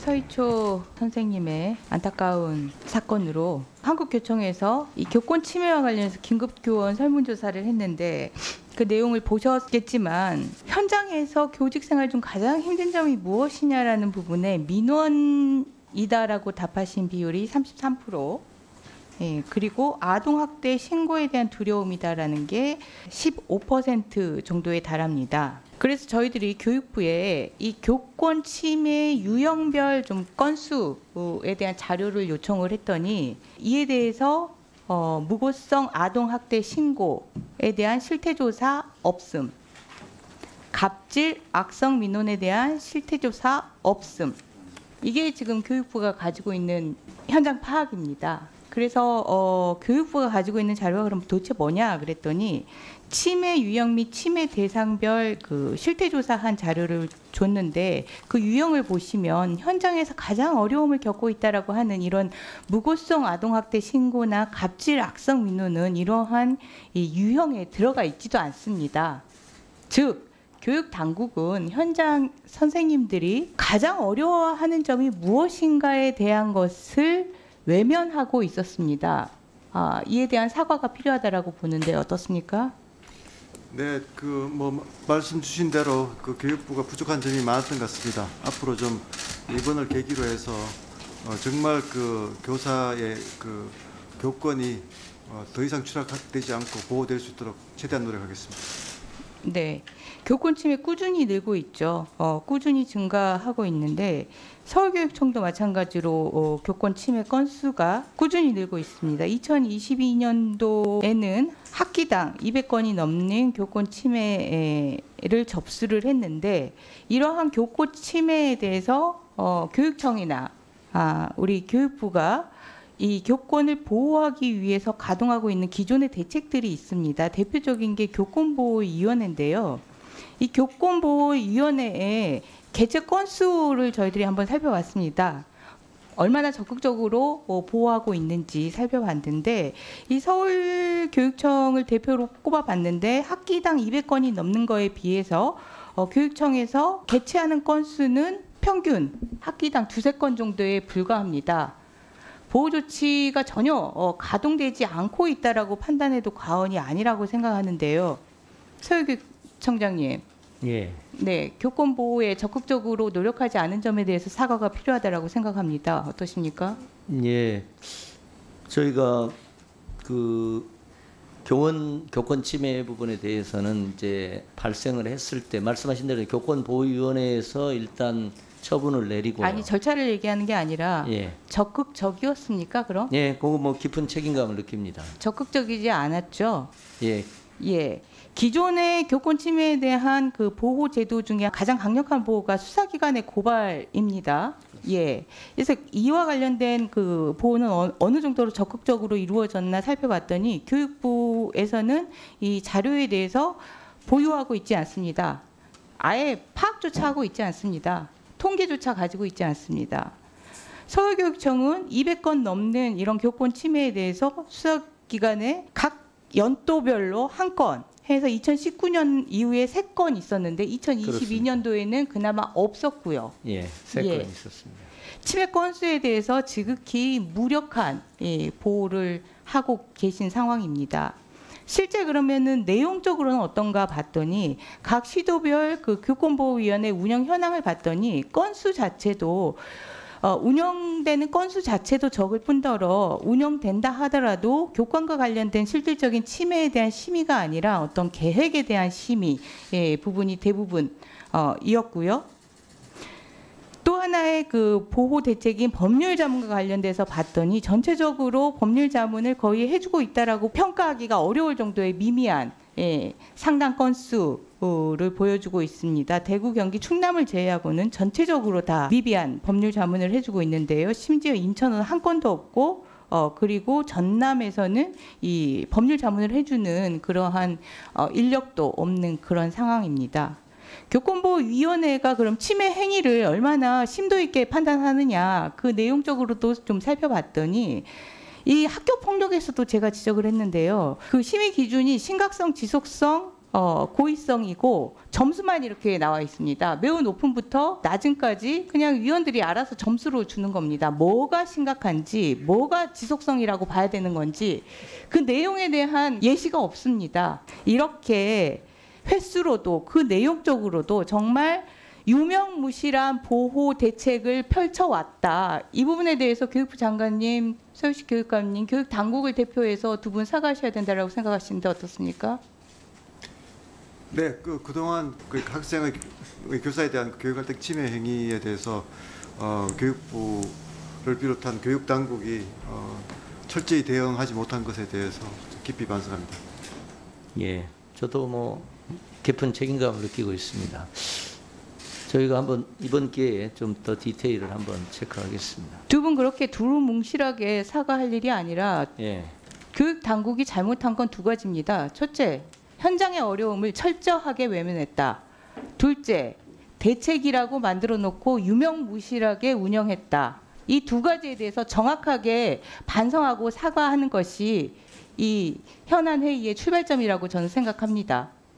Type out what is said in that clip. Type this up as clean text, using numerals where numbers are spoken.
서희초 선생님의 안타까운 사건으로 한국교총에서 이 교권 침해와 관련해서 긴급교원 설문조사를 했는데 그 내용을 보셨겠지만 현장에서 교직생활 중 가장 힘든 점이 무엇이냐라는 부분에 민원이다라고 답하신 비율이 33%, 그리고 아동학대 신고에 대한 두려움이다라는 게 15% 정도에 달합니다. 그래서 저희들이 교육부에 이 교권 침해 유형별 좀 건수에 대한 자료를 요청을 했더니 이에 대해서 무고성 아동학대 신고에 대한 실태조사 없음, 갑질 악성 민원에 대한 실태조사 없음, 이게 지금 교육부가 가지고 있는 현장 파악입니다. 그래서 교육부가 가지고 있는 자료가 그럼 도대체 뭐냐 그랬더니 침해 유형 및 침해 대상별 그 실태조사한 자료를 줬는데 그 유형을 보시면 현장에서 가장 어려움을 겪고 있다라고 하는 이런 무고성 아동학대 신고나 갑질 악성 민원은 이러한 이 유형에 들어가 있지도 않습니다. 즉 교육 당국은 현장 선생님들이 가장 어려워하는 점이 무엇인가에 대한 것을 외면하고 있었습니다. 이에 대한 사과가 필요하다라고 보는데 어떻습니까? 네, 말씀 주신 대로 그 교육부가 부족한 점이 많았던 것 같습니다. 앞으로 좀 이번을 계기로 해서 정말 그 교사의 그 교권이 더 이상 추락되지 않고 보호될 수 있도록 최대한 노력하겠습니다. 네, 교권 침해 꾸준히 늘고 있죠. 꾸준히 증가하고 있는데 서울교육청도 마찬가지로 교권 침해 건수가 꾸준히 늘고 있습니다. 2022년도에는 학기당 200건이 넘는 교권 침해를 접수를 했는데 이러한 교권 침해에 대해서 교육청이나 우리 교육부가 이 교권을 보호하기 위해서 가동하고 있는 기존의 대책들이 있습니다. 대표적인 게 교권보호위원회인데요. 이 교권보호위원회의 개최 건수를 저희들이 한번 살펴봤습니다. 얼마나 적극적으로 보호하고 있는지 살펴봤는데 이 서울교육청을 대표로 꼽아봤는데 학기당 200건이 넘는 거에 비해서 교육청에서 개최하는 건수는 평균 학기당 2~3건 정도에 불과합니다. 보호조치가 전혀 가동되지 않고 있다라고 판단해도 과언이 아니라고 생각하는데요. 서울교육청장님. 예. 네, 교권 보호에 적극적으로 노력하지 않은 점에 대해서 사과가 필요하다라고 생각합니다. 어떠십니까? 예. 저희가 그 교권 침해 부분에 대해서는 이제 발생을 했을 때 말씀하신 대로 교권보호위원회에서 일단 처분을 내리고 아니 절차를 얘기하는 게 아니라 예. 적극적이었습니까 그럼? 예, 그거 뭐 깊은 책임감을 느낍니다. 적극적이지 않았죠. 예. 예. 기존의 교권 침해에 대한 그 보호 제도 중에 가장 강력한 보호가 수사기관의 고발입니다. 예. 그래서 이와 관련된 그 보호는 어느 정도로 적극적으로 이루어졌나 살펴봤더니 교육부에서는 이 자료에 대해서 보유하고 있지 않습니다. 아예 파악조차 하고 있지 않습니다. 통계조차 가지고 있지 않습니다. 서울교육청은 200건 넘는 이런 교권 침해에 대해서 수사기관에 각 연도별로 한 건 해서 2019년 이후에 3건 있었는데 2022년도에는 그나마 없었고요. 예, 3건 있었습니다. 침해 건수에 대해서 지극히 무력한 보호를 하고 계신 상황입니다. 실제 그러면은 내용적으로는 어떤가 봤더니 각 시도별 그 교권보호위원회 운영 현황을 봤더니 건수 자체도 운영되는 건수 자체도 적을 뿐더러 운영된다 하더라도 교권과 관련된 실질적인 침해에 대한 심의가 아니라 어떤 계획에 대한 심의 부분이 대부분 이었고요. 또 하나의 그 보호 대책인 법률 자문과 관련돼서 봤더니 전체적으로 법률 자문을 거의 해주고 있다라고 평가하기가 어려울 정도의 미미한 상당 건수를 보여주고 있습니다. 대구, 경기, 충남을 제외하고는 전체적으로 다 미비한 법률 자문을 해주고 있는데요. 심지어 인천은 한 건도 없고 그리고 전남에서는 이 법률 자문을 해주는 그러한 인력도 없는 그런 상황입니다. 교권보호위원회가 그럼 침해 행위를 얼마나 심도 있게 판단하느냐 그 내용적으로도 좀 살펴봤더니 이 학교 폭력에서도 제가 지적을 했는데요. 그 심의 기준이 심각성, 지속성, 고의성이고 점수만 이렇게 나와 있습니다. 매우 높음부터 낮음까지 그냥 위원들이 알아서 점수로 주는 겁니다. 뭐가 심각한지, 뭐가 지속성이라고 봐야 되는 건지 그 내용에 대한 예시가 없습니다. 이렇게 횟수로도 그 내용적으로도 정말 유명무실한 보호 대책을 펼쳐왔다. 이 부분에 대해서 교육부 장관님, 서유식 교육감님, 교육 당국을 대표해서 두 분 사과하셔야 된다고 생각하시는데 어떻습니까? 네, 그동안 그 학생의 교사에 대한 교육활동 침해 행위에 대해서 교육부를 비롯한 교육 당국이 철저히 대응하지 못한 것에 대해서 깊이 반성합니다. 예, 저도 뭐 깊은 책임감을 느끼고 있습니다. 저희가 한번 이번 기회에 좀 더 디테일을 한번 체크하겠습니다. 두 분 그렇게 두루뭉실하게 사과할 일이 아니라 예, 교육 당국이 잘못한 건 두 가지입니다. 첫째, 현장의 어려움을 철저하게 외면했다. 둘째, 대책이라고 만들어 놓고 유명무실하게 운영했다. 이 두 가지에 대해서 정확하게 반성하고 사과하는 것이 이 현안 회의의 출발점이라고 저는 생각합니다.